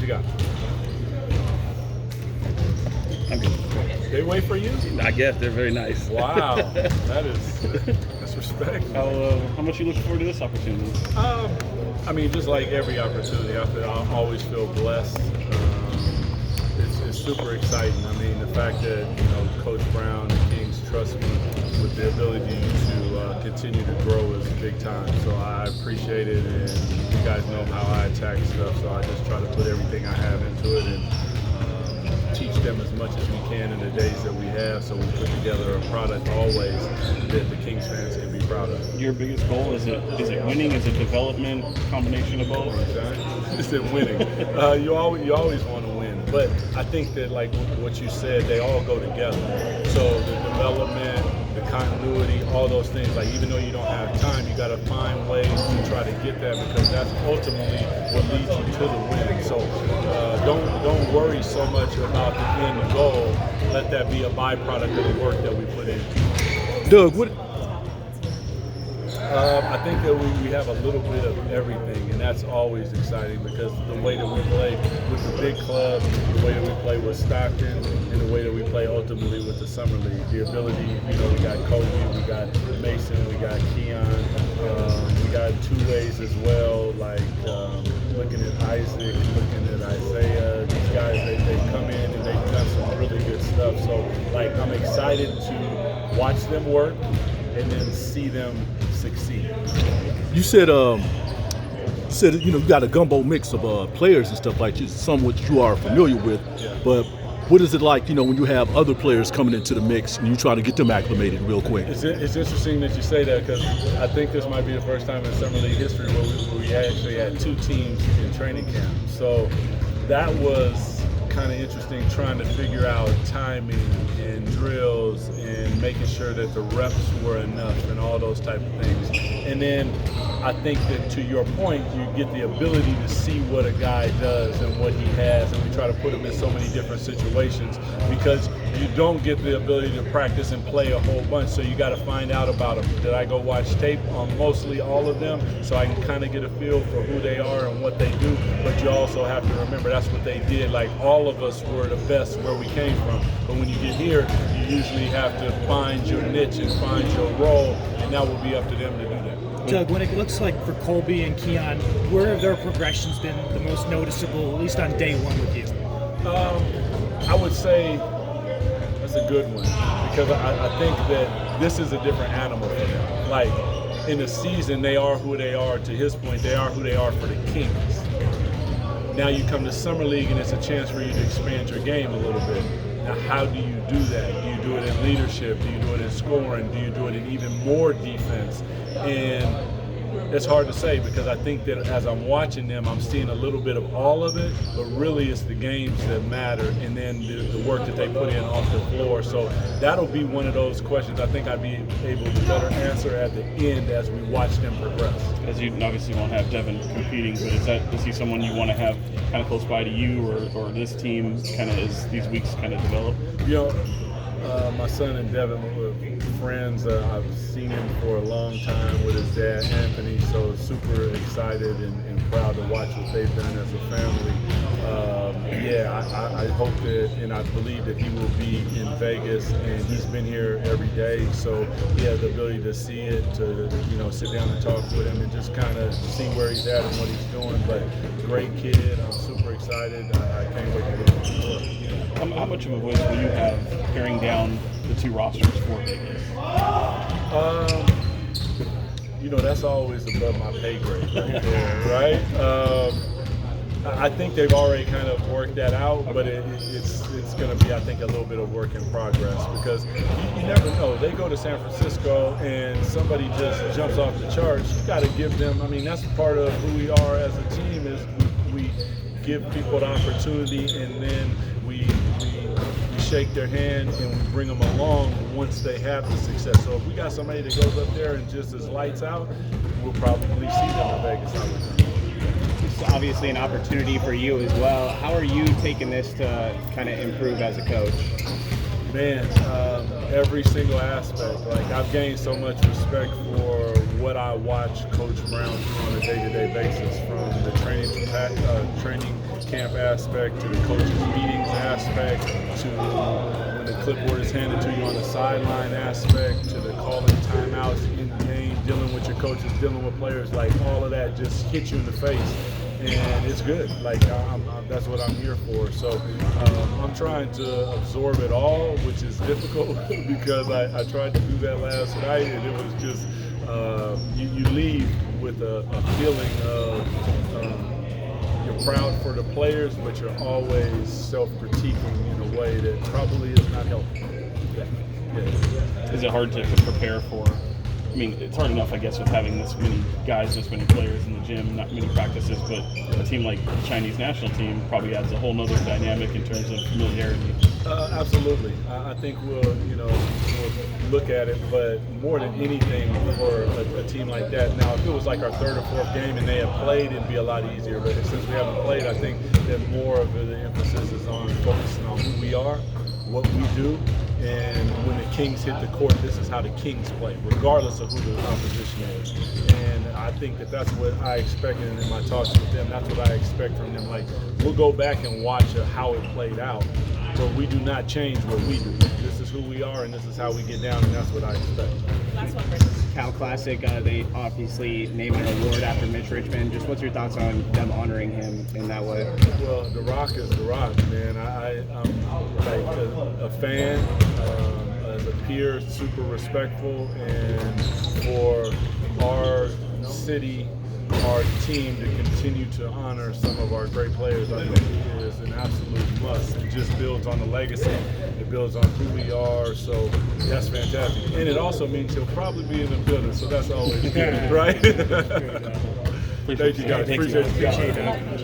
you got? I'm good. They wait for you? I guess they're very nice. Wow, that's respect. How much you looking forward to this opportunity? I mean, just like every opportunity, I always feel blessed. It's super exciting. I mean, the fact that Coach Brown and Kings trust me with the ability to continue to grow is big time. So I appreciate it, and you guys know how I attack stuff. So I just try to put everything I have into it and teach them as much as we can in the days that we have, so we put together a product always that the Kings fans can be proud of. Your biggest goal, is it winning? Is it development? Combination of both? Is it winning? You always want to win, but I think that like what you said, they all go together. So the development, the continuity, all those things, like even though you don't have time, you got to find ways to try to get that, because that's ultimately what leads you to the win. So don't worry so much about the end goal. Let that be a byproduct of the work that we put in. Doug, what? I think that we have a little bit of everything, and that's always exciting, because the way that we play with the big club, the way that we play with Stockton, and the way that we play ultimately with the Summer League, the ability, we got Kobe, we got Mason, we got Keon, we got two-ways as well, like looking at Isaac, looking at Isaiah, these guys, they've come in and they've done some really good stuff. So, like, I'm excited to watch them work and then see them succeed. You said you got a gumbo mix of players and stuff like that, some which you are familiar with. Yeah. But what is it like, when you have other players coming into the mix and you try to get them acclimated real quick? It's interesting that you say that, because I think this might be the first time in Summer League history where we actually had two teams in training camp. So that was kind of interesting, trying to figure out timing and drills and making sure that the reps were enough and all those type of things. And then I think that, to your point, you get the ability to see what a guy does and what he has, and we try to put him in so many different situations, because you don't get the ability to practice and play a whole bunch, so you got to find out about them. Did I go watch tape on mostly all of them, so I can kind of get a feel for who they are and what they do? But you also have to remember that's what they did. Like, all of us were the best where we came from, but when you get here, you usually have to find your niche and find your role, and that will be up to them to do that. Doug, when it looks like for Colby and Keon, where have their progressions been the most noticeable, at least on day one with you? I would say that's a good one, because I think that this is a different animal for them. Like, in the season, they are who they are. To his point, they are who they are for the Kings. Now you come to Summer League, and it's a chance for you to expand your game a little bit. Now, how do you do that? Do you do it in leadership? Do you do it in scoring? Do you do it in even more defense? And it's hard to say, because I think that as I'm watching them, I'm seeing a little bit of all of it, but really it's the games that matter, and then the work that they put in off the floor. So that'll be one of those questions I think I'd be able to better answer at the end as we watch them progress. As you obviously won't have Devin competing, but is he someone you want to have kind of close by to you, or this team kind of as these weeks kind of develop? My son and Devin were friends. I've seen him for a long time with his dad, Anthony, so super excited and proud to watch what they've done as a family. I hope that, and I believe that he will be in Vegas, and he's been here every day, so he has the ability to see it, to sit down and talk with him and just kind of see where he's at and what he's doing. But great kid, I'm super excited. I can't wait to get him to work. How much of a voice will you have carrying down the two rosters for Vegas? That's always above my pay grade right there, right? I think they've already kind of worked that out, but it's going to be, I think, a little bit of work in progress, because you never know. They go to San Francisco and somebody just jumps off the charts. You got to give them, that's part of who we are as a team, is we give people the opportunity, and then we shake their hand and we bring them along once they have the success. So if we got somebody that goes up there and just is lights out, we'll probably see them in Vegas. It's obviously an opportunity for you as well. How are you taking this to kind of improve as a coach? Man, every single aspect. Like, I've gained so much respect for what I watch Coach Brown do on a day-to-day basis, from the training training camp aspect to the coaches meetings aspect to when the clipboard is handed to you on the sideline aspect to the calling timeouts in the game, dealing with your coaches, dealing with players, like all of that just hits you in the face. And it's good. Like that's what I'm here for. So I'm trying to absorb it all, which is difficult because I tried to do that last night, and it was just you leave with a feeling of you're proud for the players, but you're always self-critiquing in a way that probably is not helpful. Yeah. Is it hard to prepare for? I mean, it's hard enough, I guess, with having this many guys, this many players in the gym, not many practices, but a team like the Chinese national team probably adds a whole nother dynamic in terms of familiarity. Absolutely. I think we'll look at it, but more than anything for a team like that. Now, if it was like our third or fourth game and they had played, it'd be a lot easier. But since we haven't played, I think that more of the emphasis is on focusing on who we are, what we do, and when the Kings hit the court, this is how the Kings play, regardless of who the opposition is. And I think that that's what I expected in my talks with them. That's what I expect from them. Like, we'll go back and watch how it played out, but we do not change what we do. This is who we are, and this is how we get down, and that's what I expect. Last one, Cal Classic, they obviously named an award after Mitch Richmond. Just what's your thoughts on them honoring him in that way? Well, The Rock is The Rock, man. I'm like a fan, as a peer, super respectful, and for our city, our team to continue to honor some of our great players, I think is an absolute must. It just builds on the legacy. It builds on who we are. So that's fantastic. And it also means he'll probably be in the building. So that's always good, right? Thank you, guys. Appreciate you guys.